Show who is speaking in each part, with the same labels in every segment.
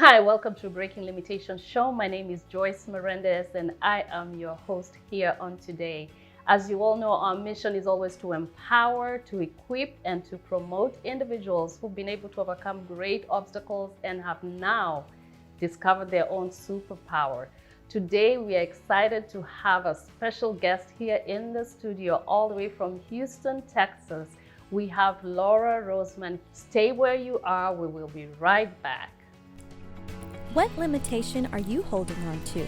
Speaker 1: Hi, welcome to Breaking Limitations Show. My name is Joyce Marendes and I am your host here on today. As you all know, our mission is always to empower, to equip, and to promote individuals who've been able to overcome great obstacles and have now discovered their own superpower. Today, we are excited to have a special guest here in the studio, all the way from Houston, Texas. We have Lora Roseman. Stay where you are. We will be right back.
Speaker 2: What limitation are you holding on to?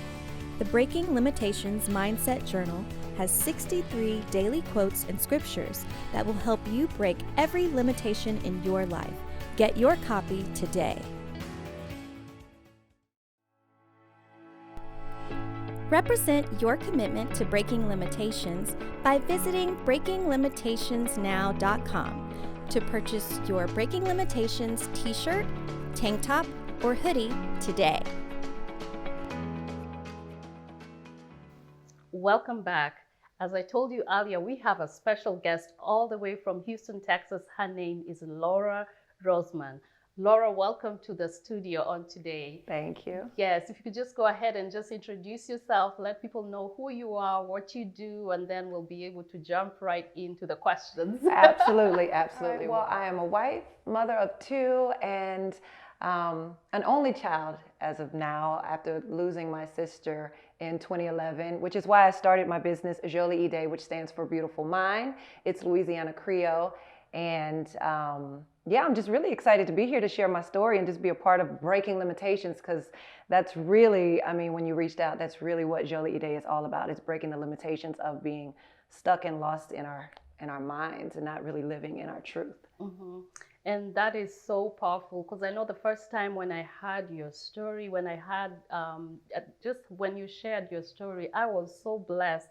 Speaker 2: The Breaking Limitations Mindset Journal has 63 daily quotes and scriptures that will help you break every limitation in your life. Get your copy today. Represent your commitment to breaking limitations by visiting breakinglimitationsnow.com to purchase your Breaking Limitations t-shirt, tank top, or hoodie today.
Speaker 1: Welcome back. As I told you earlier, we have a special guest all the way from Houston, Texas. Her name is Lora Roseman. Lora, welcome to the studio on today.
Speaker 3: Thank you.
Speaker 1: Yes, if you could just go ahead and just introduce yourself, let people know who you are, what you do, and then we'll be able to jump right into the questions.
Speaker 3: Absolutely, absolutely. Well, I am a wife, mother of two, and an only child as of now after losing my sister in 2011, which is why I started my business, Jolie Day, which stands for Beautiful Mind. It's Louisiana Creole. And I'm just really excited to be here to share my story and just be a part of Breaking Limitations, because that's really, when you reached out, that's really what Jolie Day is all about. It's breaking the limitations of being stuck and lost in our minds and not really living in our truth.
Speaker 1: Mm-hmm. And that is so powerful, because I know the first time when I heard your story, when I had, just when you shared your story, I was so blessed.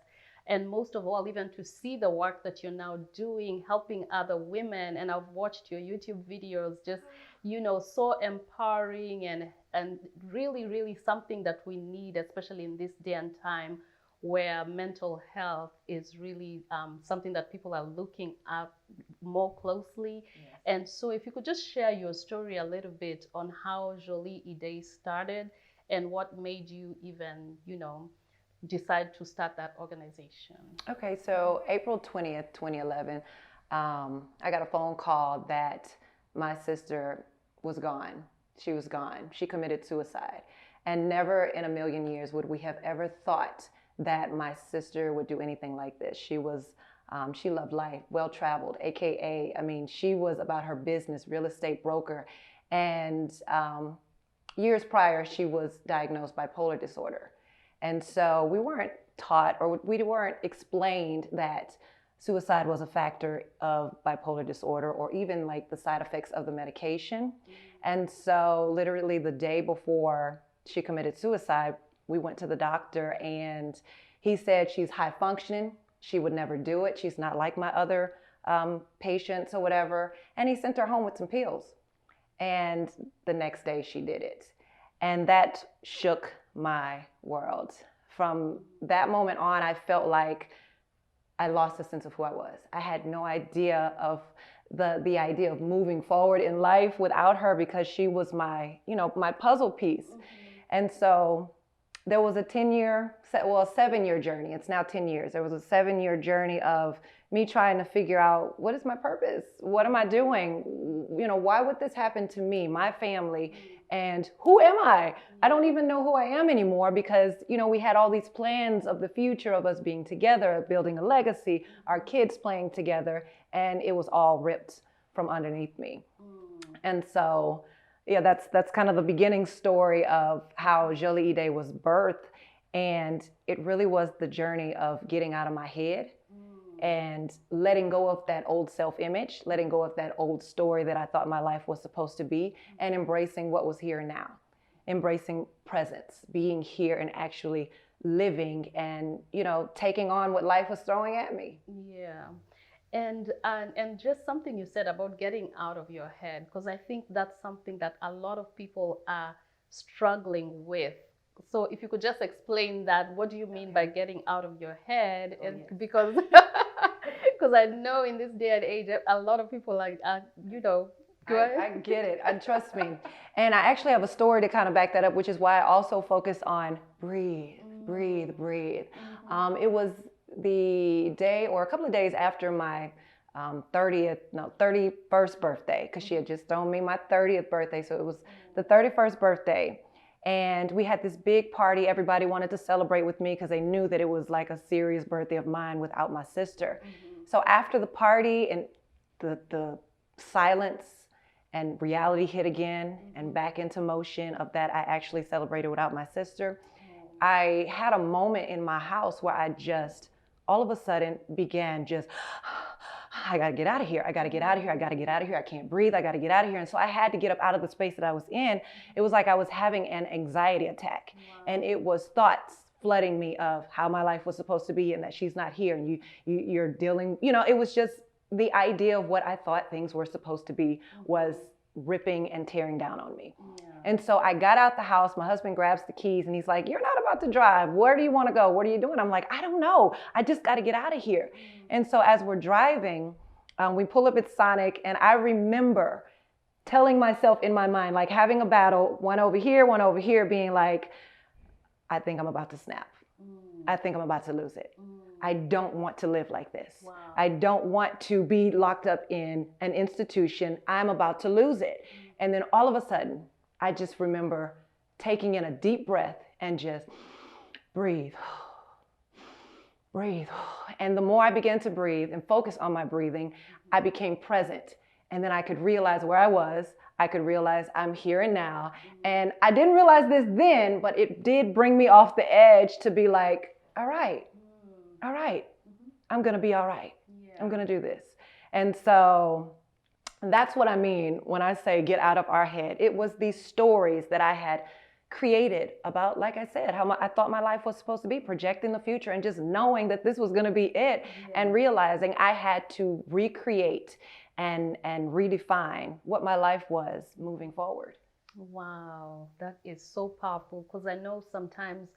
Speaker 1: And most of all, even to see the work that you're now doing, helping other women. And I've watched your YouTube videos, just, so empowering and really, really something that we need, especially in this day and time where mental health is really something that people are looking at more closely. Yes. And so if you could just share your story a little bit on how Jolie Day started and what made you even, decide to start that organization.
Speaker 3: Okay, so April 20th, 2011, I got a phone call that my sister was gone. She was gone. She committed suicide. And never in a million years would we have ever thought that my sister would do anything like this. She was, she loved life, well-traveled, AKA, she was about her business, real estate broker. And years prior, she was diagnosed bipolar disorder. And so we weren't taught, or we weren't explained that suicide was a factor of bipolar disorder or even like the side effects of the medication. Mm-hmm. And so literally the day before she committed suicide, we went to the doctor and he said she's high functioning. She would never do it. She's not like my other patients or whatever. And he sent her home with some pills. And the next day she did it. And that shook my world. From that moment on, I felt like I lost a sense of who I was. I had no idea of the idea of moving forward in life without her, because she was my puzzle piece. Mm-hmm. And so there was a 7-year journey. It's now 10 years. There was a 7-year journey of me trying to figure out, what is my purpose? What am I doing? Why would this happen to me, my family? And who am I? I don't even know who I am anymore, because, we had all these plans of the future of us being together, building a legacy, our kids playing together, and it was all ripped from underneath me. And so, that's kind of the beginning story of how Jolie Day was birthed. And it really was the journey of getting out of my head and letting go of that old self-image, letting go of that old story that I thought my life was supposed to be, and embracing what was here and now, embracing presence, being here and actually living and, taking on what life was throwing at me.
Speaker 1: Yeah. And just something you said about getting out of your head, because I think that's something that a lot of people are struggling with. So if you could just explain that, what do you mean by getting out of your head? And yes. Because I know in this day and age, a lot of people are Go ahead.
Speaker 3: I get it. Trust me. And I actually have a story to kind of back that up, which is why I also focus on breathe, breathe, breathe. It was the day or a couple of days after my 31st birthday, because she had just thrown me my 30th birthday. So it was the 31st birthday. And we had this big party. Everybody wanted to celebrate with me because they knew that it was like a serious birthday of mine without my sister. So after the party and the silence and reality hit again and back into motion of that I actually celebrated without my sister, I had a moment in my house where I just all of a sudden began just, I gotta get out of here. I gotta get out of here. I gotta get out of here. I can't breathe. I gotta get out of here. And so I had to get up out of the space that I was in. It was like I was having an anxiety attack. And it was thoughts flooding me of how my life was supposed to be and that she's not here. And you're dealing, it was just the idea of what I thought things were supposed to be was ripping and tearing down on me. And so I got out the house, my husband grabs the keys and he's like, you're not about to drive. Where do you want to go? What are you doing? I'm like, I don't know. I just got to get out of here. And so as we're driving, we pull up at Sonic and I remember telling myself in my mind, like having a battle, one over here, being like, I think I'm about to snap. I think I'm about to lose it. I don't want to live like this. Wow. I don't want to be locked up in an institution. I'm about to lose it. And then all of a sudden, I just remember taking in a deep breath and just breathe, breathe. And the more I began to breathe and focus on my breathing, I became present. And then I could realize where I was. I could realize I'm here and now. And I didn't realize this then, but it did bring me off the edge to be like, all right, I'm going to be all right. I'm going to do this. And so that's what I mean when I say get out of our head. It was these stories that I had created about, like I said, how I thought my life was supposed to be, projecting the future and just knowing that this was going to be it and realizing I had to recreate and redefine what my life was moving forward.
Speaker 1: Wow, that is so powerful, because I know sometimes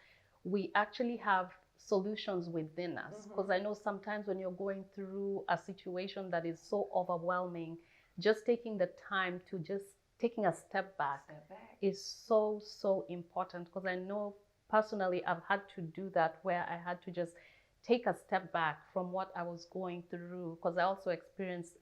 Speaker 1: we actually have solutions within us, because I know sometimes when you're going through a situation that is so overwhelming, just taking the time to just taking a step back is so important, because I know personally I've had to do that, where I had to just take a step back from what I was going through, because I also experienced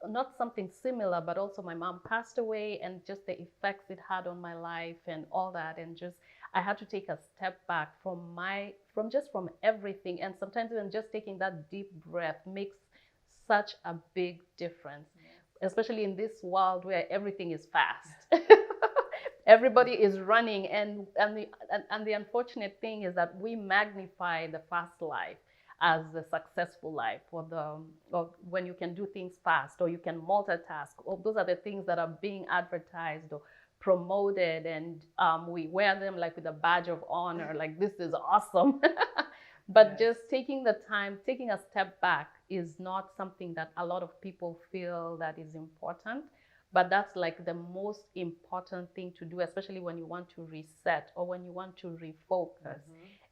Speaker 1: not something similar, but also my mom passed away and just the effects it had on my life and all that, and just I had to take a step back from everything. And sometimes even just taking that deep breath makes such a big difference, especially in this world where everything is fast. Everybody is running, and the unfortunate thing is that we magnify the fast life as the successful life, or when you can do things fast, or you can multitask. Or those are the things that are being advertised or promoted, and we wear them like with a badge of honor, like this is awesome. But just taking the time, taking a step back is not something that a lot of people feel that is important. But that's like the most important thing to do, especially when you want to reset or when you want to refocus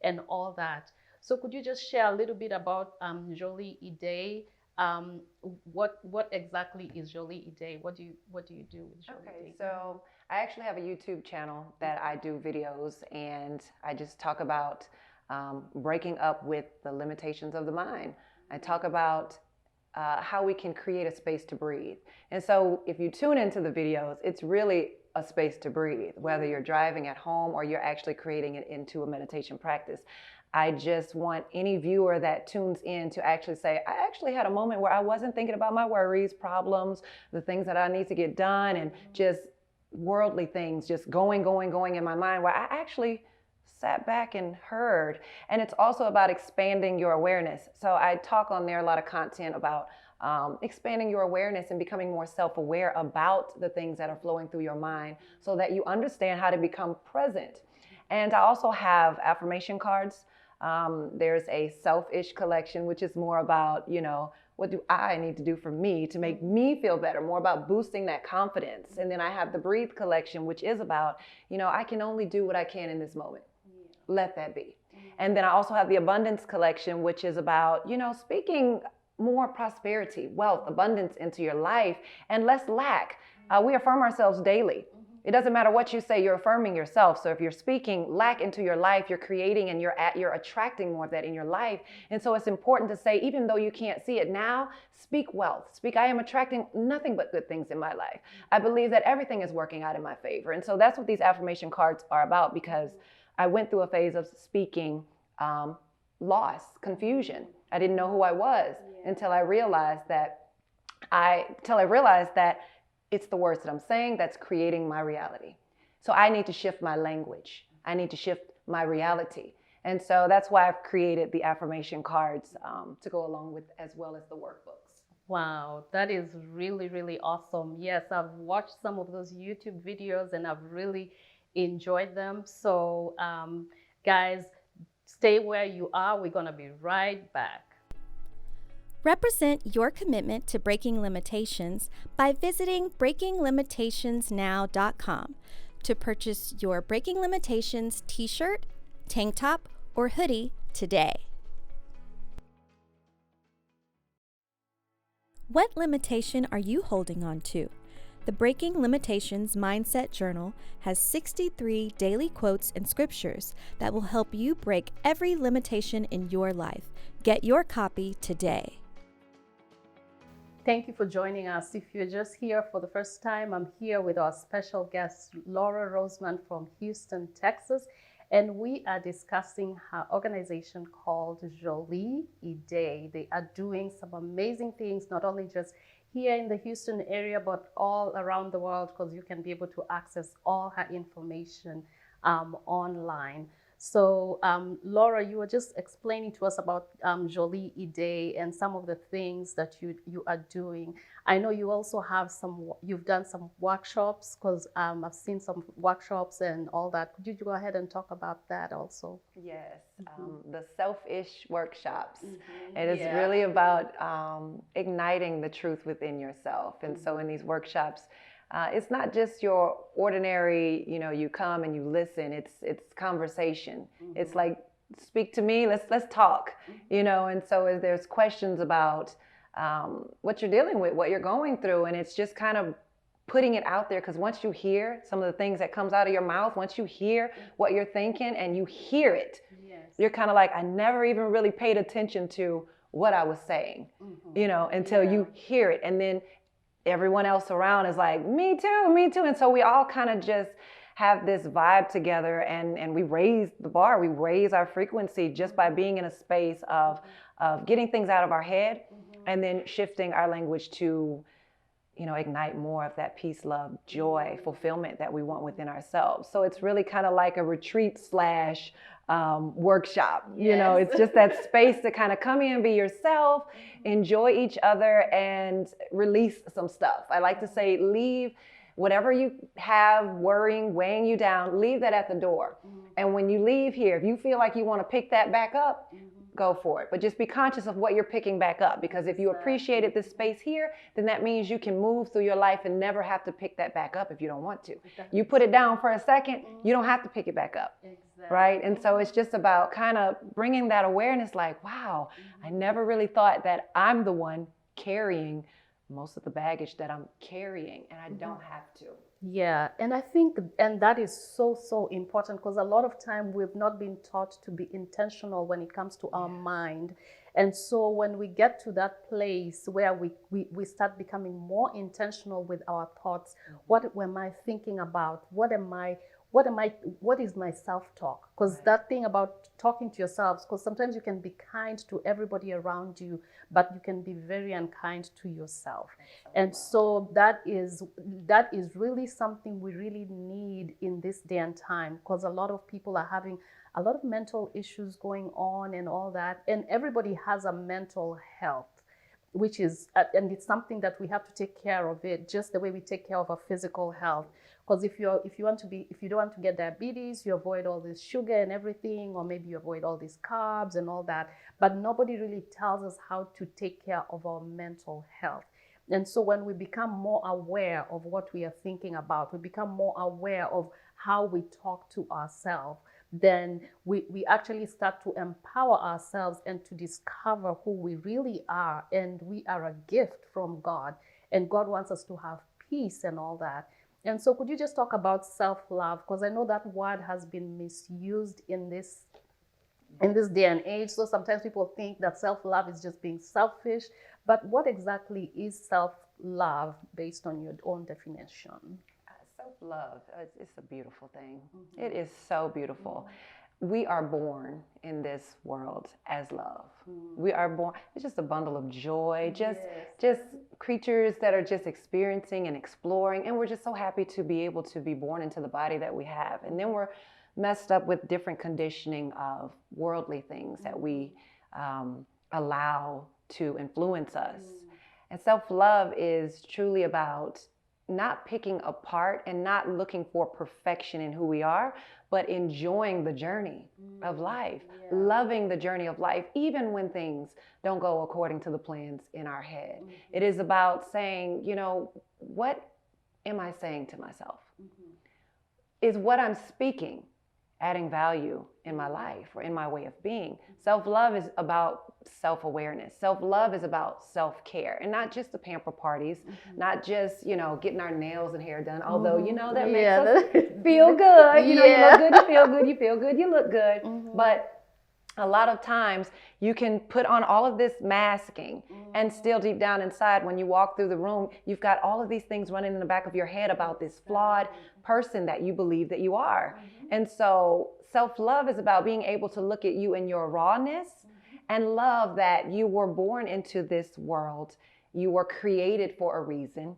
Speaker 1: and all that. So could you just share a little bit about Jolie Ide? What exactly is Jolie Ide? What do you do with Jolie Ide?
Speaker 3: Okay, so I actually have a YouTube channel that I do videos, and I just talk about breaking up with the limitations of the mind. I talk about how we can create a space to breathe. And so if you tune into the videos, it's really a space to breathe, whether you're driving at home or you're actually creating it into a meditation practice. I just want any viewer that tunes in to actually say, I actually had a moment where I wasn't thinking about my worries, problems, the things that I need to get done, and just worldly things just going in my mind, where I actually sat back and heard. And it's also about expanding your awareness. So I talk on there a lot of content about expanding your awareness and becoming more self-aware about the things that are flowing through your mind, so that you understand how to become present. And I also have affirmation cards. There's a selfish collection, which is more about, what do I need to do for me to make me feel better, more about boosting that confidence. And then I have the breathe collection, which is about, I can only do what I can in this moment. Let that be. And then I also have the abundance collection, which is about, speaking more prosperity, wealth, abundance into your life, and less lack. We affirm ourselves daily. It doesn't matter what you say, you're affirming yourself. So if you're speaking lack into your life, you're creating and you're attracting more of that in your life. And so it's important to say, even though you can't see it now, speak wealth. Speak, I am attracting nothing but good things in my life. I believe that everything is working out in my favor. And so that's what these affirmation cards are about, because I went through a phase of speaking loss, confusion. I didn't know who I was until I realized that it's the words that I'm saying that's creating my reality. So I need to shift my language. I need to shift my reality. And so that's why I've created the affirmation cards to go along with, as well as the workbooks.
Speaker 1: Wow, that is really, really awesome. Yes, I've watched some of those YouTube videos and I've really enjoyed them. So guys, stay where you are. We're going to be right back.
Speaker 2: Represent your commitment to breaking limitations by visiting breakinglimitationsnow.com to purchase your Breaking Limitations t-shirt, tank top, or hoodie today. What limitation are you holding on to? The Breaking Limitations Mindset Journal has 63 daily quotes and scriptures that will help you break every limitation in your life. Get your copy today.
Speaker 1: Thank you for joining us. If you're just here for the first time, I'm here with our special guest, Lora Roseman from Houston, Texas, and we are discussing her organization called Jolie Ide. They are doing some amazing things, not only just here in the Houston area, but all around the world, because you can be able to access all her information online. So Lora, you were just explaining to us about Jolie Ide and some of the things that you are doing. I know you also have you've done some workshops, because I've seen some workshops and all that. Could you go ahead and talk about that also?
Speaker 3: Yes, the selfish workshops. It is really about igniting the truth within yourself. And so in these workshops, it's not just your ordinary, you come and you listen. It's conversation. It's like, speak to me. Let's talk. And so as there's questions about what you're dealing with, what you're going through, and it's just kind of putting it out there, because once you hear some of the things that comes out of your mouth, once you hear what you're thinking and you hear it, you're kind of like, I never even really paid attention to what I was saying, until you hear it, and then everyone else around is like, me too. And so we all kind of just have this vibe together, and we raise the bar, we raise our frequency just by being in a space of getting things out of our head, and then shifting our language to, ignite more of that peace, love, joy, fulfillment that we want within ourselves. So it's really kind of like a retreat / workshop. It's just that space to kind of come in, be yourself, enjoy each other, and release some stuff. I like to say, leave whatever you have worrying, weighing you down, leave that at the door. And when you leave here, if you feel like you want to pick that back up, go for it. But just be conscious of what you're picking back up, because if you appreciated this space here, then that means you can move through your life and never have to pick that back up if you don't want to. You put it down for a second, you don't have to pick it back up. Right? And so it's just about kind of bringing that awareness, like, wow, I never really thought that I'm the one carrying most of the baggage that I'm carrying, and I don't have to.
Speaker 1: Yeah, and I think, and that is so important, because a lot of time we've not been taught to be intentional when it comes to our mind. And so when we get to that place where we start becoming more intentional with our thoughts, what am I thinking about? What is my self-talk? Because that thing about talking to yourselves, because sometimes you can be kind to everybody around you, but you can be very unkind to yourself. And so that is really something we really need in this day and time, because a lot of people are having a lot of mental issues going on and all that, and everybody has a mental health, which is, and it's something that we have to take care of it, just the way we take care of our physical health. Because if you don't want to get diabetes, you avoid all this sugar and everything, or maybe you avoid all these carbs and all that. But nobody really tells us how to take care of our mental health. And so when we become more aware of what we are thinking about, we become more aware of how we talk to ourselves, then we actually start to empower ourselves and to discover who we really are. And we are a gift from God. And God wants us to have peace and all that. And so could you just talk about self-love? Because I know that word has been misused in this day and age. So sometimes people think that self-love is just being selfish. But what exactly is self-love based on your own definition?
Speaker 3: Self-love, it's a beautiful thing. It is so beautiful. We are born in this world as love. We are born, it's just a bundle of joy, just creatures that are just experiencing and exploring. And we're just so happy to be able to be born into the body that we have. And then we're messed up with different conditioning of worldly things that we allow to influence us. And self-love is truly about not picking apart and not looking for perfection in who we are, but enjoying the journey of life, loving the journey of life, even when things don't go according to the plans in our head. It is about saying, you know, what am I saying to myself? Is what I'm speaking adding value in my life or in my way of being? Self-love is about self-awareness. Self-love is about self-care, and not just the pamper parties, not just, you know, getting our nails and hair done, although, you know, that makes us feel good. You know, you look good, you feel good, you feel good, you look good. But a lot of times you can put on all of this masking and still deep down inside, when you walk through the room, you've got all of these things running in the back of your head about this flawed person that you believe that you are. And so self-love is about being able to look at you in your rawness and love that you were born into this world. You were created for a reason.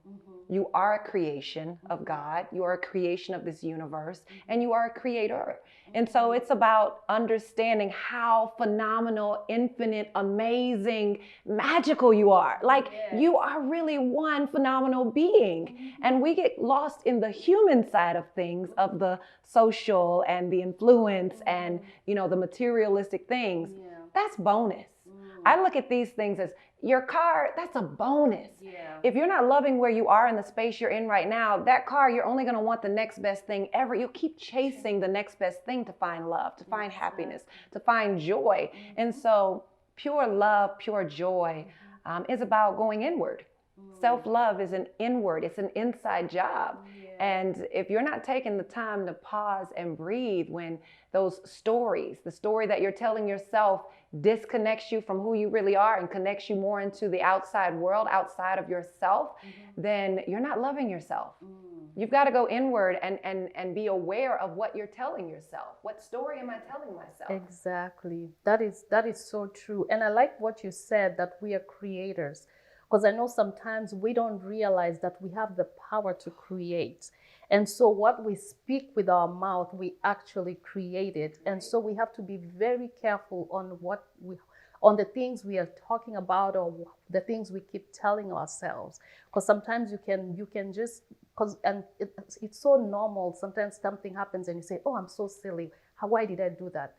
Speaker 3: You are a creation of God. You are a creation of this universe, and you are a creator. And so it's about understanding how phenomenal, infinite, amazing, magical you are. Like, you are really one phenomenal being. And we get lost in the human side of things, of the social and the influence and, you know, the materialistic things. That's bonus. I look at these things as your car, that's a bonus. If you're not loving where you are in the space you're in right now, that car, you're only going to want the next best thing ever. You'll keep chasing the next best thing to find love, to find happiness, to find joy. And so pure love, pure joy is about going inward. Self-love is an inward, it's an inside job. And if you're not taking the time to pause and breathe when those stories, the story that you're telling yourself disconnects you from who you really are and connects you more into the outside world, outside of yourself, then you're not loving yourself. You've got to go inward and be aware of what you're telling yourself. What story am I telling myself?
Speaker 1: Exactly. That is so true. And I like what you said, that we are creators. Because I know sometimes we don't realize that we have the power to create. And so what we speak with our mouth, we actually create it. And so we have to be very careful on the things we are talking about, or the things we keep telling ourselves. Because sometimes you can just, and it's so normal. Sometimes something happens and you say, oh, I'm so silly. Why did I do that?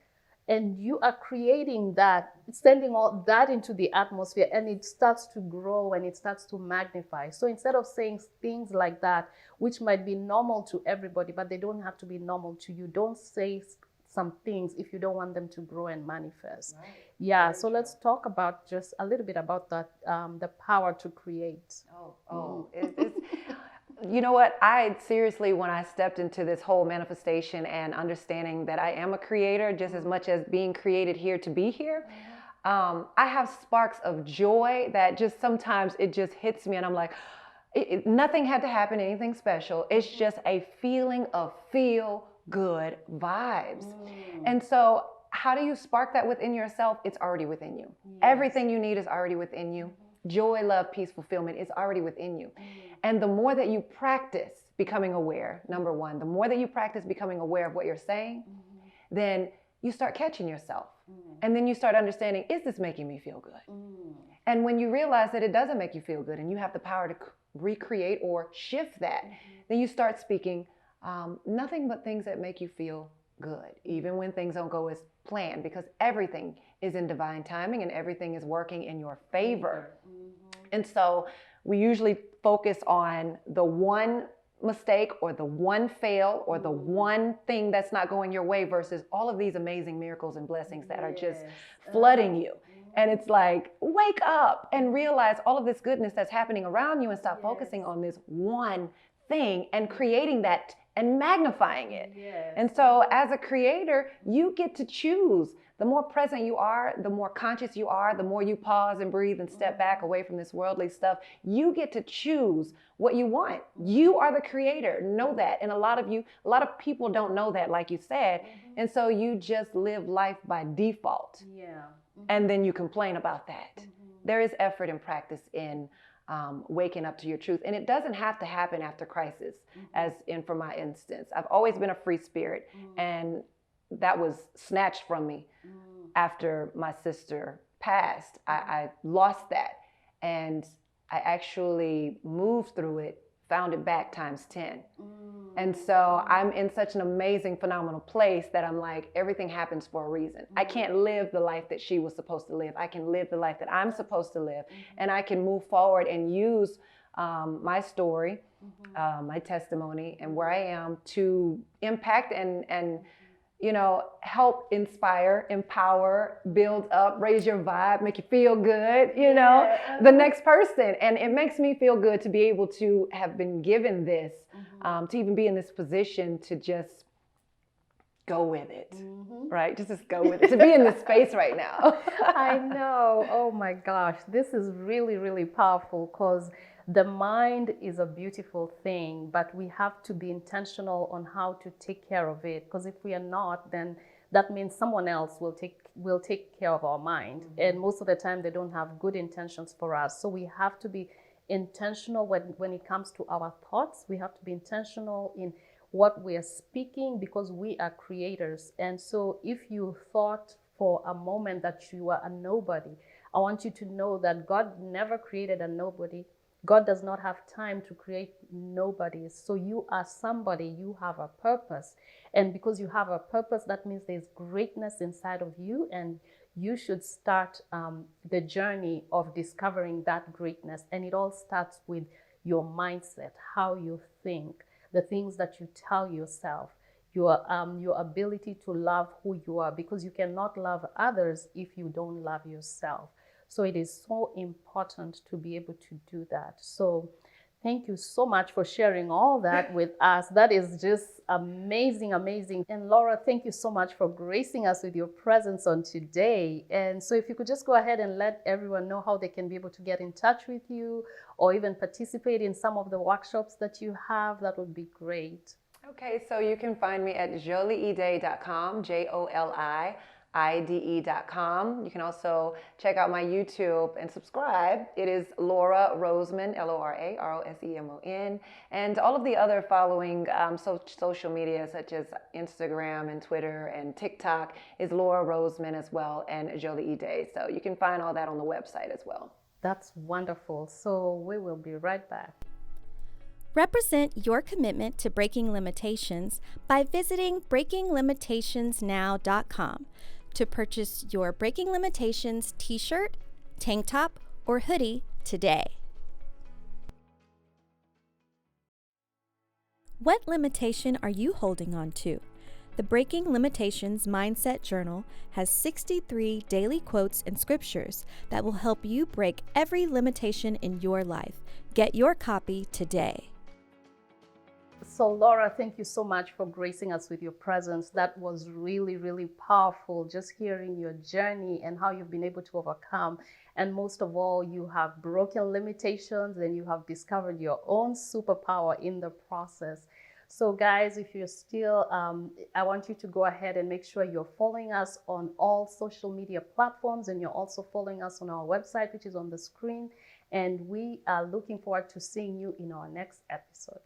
Speaker 1: And you are creating that, sending all that into the atmosphere, and it starts to grow and it starts to magnify. So instead of saying things like that, which might be normal to everybody, but they don't have to be normal to you, don't say some things if you don't want them to grow and manifest. Right. Yeah, very so true. Let's talk about just a little bit about that, the power to create.
Speaker 3: It's you know what? I seriously, when I stepped into this whole manifestation and understanding that I am a creator just as much as being created here to be here, I have sparks of joy that just sometimes it just hits me and I'm like, nothing had to happen, anything special. It's just a feeling of feel good vibes. And so how do you spark that within yourself? It's already within you. Yes. Everything you need is already within you. Joy, love, peace, fulfillment is already within you. And the more that you practice becoming aware, number one, the more that you practice becoming aware of what you're saying, then you start catching yourself. And then you start understanding, is this making me feel good? And when you realize that it doesn't make you feel good and you have the power to recreate or shift that, then you start speaking nothing but things that make you feel good, even when things don't go as planned, because everything is in divine timing and everything is working in your favor. And so we usually focus on the one mistake or the one fail or the one thing that's not going your way versus all of these amazing miracles and blessings that are just flooding you. And it's like, wake up and realize all of this goodness that's happening around you and stop focusing on this one thing and creating that and magnifying it. And so as a creator, you get to choose. The more present you are, the more conscious you are, the more you pause and breathe and step back away from this worldly stuff, you get to choose what you want. You are the creator. Know that. And a lot of people don't know that, like you said. And so you just live life by default. And then you complain about that. There is effort and practice in waking up to your truth. And it doesn't have to happen after crisis, as in for my instance. I've always been a free spirit, and that was snatched from me after my sister passed. I lost that, and I actually moved through it, found it back times 10. And so I'm in such an amazing, phenomenal place that I'm like, everything happens for a reason. I can't live the life that she was supposed to live. I can live the life that I'm supposed to live. And I can move forward and use my story, my testimony, and where I am to impact and you know, help inspire, empower, build up, raise your vibe, make you feel good, you know, the next person. And it makes me feel good to be able to have been given this, to even be in this position to just go with it, right? Just go with it, to be in this space right now.
Speaker 1: I know. Oh my gosh. This is really, really powerful, because the mind is a beautiful thing, but we have to be intentional on how to take care of it. Because if we are not, then that means someone else will take care of our mind. And most of the time, they don't have good intentions for us. So we have to be intentional when it comes to our thoughts. We have to be intentional in what we are speaking, because we are creators. And so if you thought for a moment that you are a nobody, I want you to know that God never created a nobody. God does not have time to create nobodies. So you are somebody, you have a purpose. And because you have a purpose, that means there's greatness inside of you, and you should start the journey of discovering that greatness. And it all starts with your mindset, how you think, the things that you tell yourself, your ability to love who you are, because you cannot love others if you don't love yourself. So it is so important to be able to do that. So thank you so much for sharing all that with us. That is just amazing, amazing. And Lora, thank you so much for gracing us with your presence on today. And so if you could just go ahead and let everyone know how they can be able to get in touch with you, or even participate in some of the workshops that you have, that would be great.
Speaker 3: Okay, so you can find me at jolieide.com, JOLIIDE.com. You can also check out my YouTube and subscribe. It is Lora Roseman, Lora Rosemon, and all of the other following social media such as Instagram and Twitter and TikTok is Lora Roseman as well, and Jolie Ide. So you can find all that on the website as well.
Speaker 1: That's wonderful. So we will be right back.
Speaker 2: Represent your commitment to breaking limitations by visiting breakinglimitationsnow.com to purchase your Breaking Limitations t-shirt, tank top, or hoodie today. What limitation are you holding on to? The Breaking Limitations Mindset Journal has 63 daily quotes and scriptures that will help you break every limitation in your life. Get your copy today.
Speaker 1: So Lora, thank you so much for gracing us with your presence. That was really, really powerful, just hearing your journey and how you've been able to overcome. And most of all, you have broken limitations and you have discovered your own superpower in the process. So guys, if you're still, I want you to go ahead and make sure you're following us on all social media platforms, and you're also following us on our website, which is on the screen. And we are looking forward to seeing you in our next episode.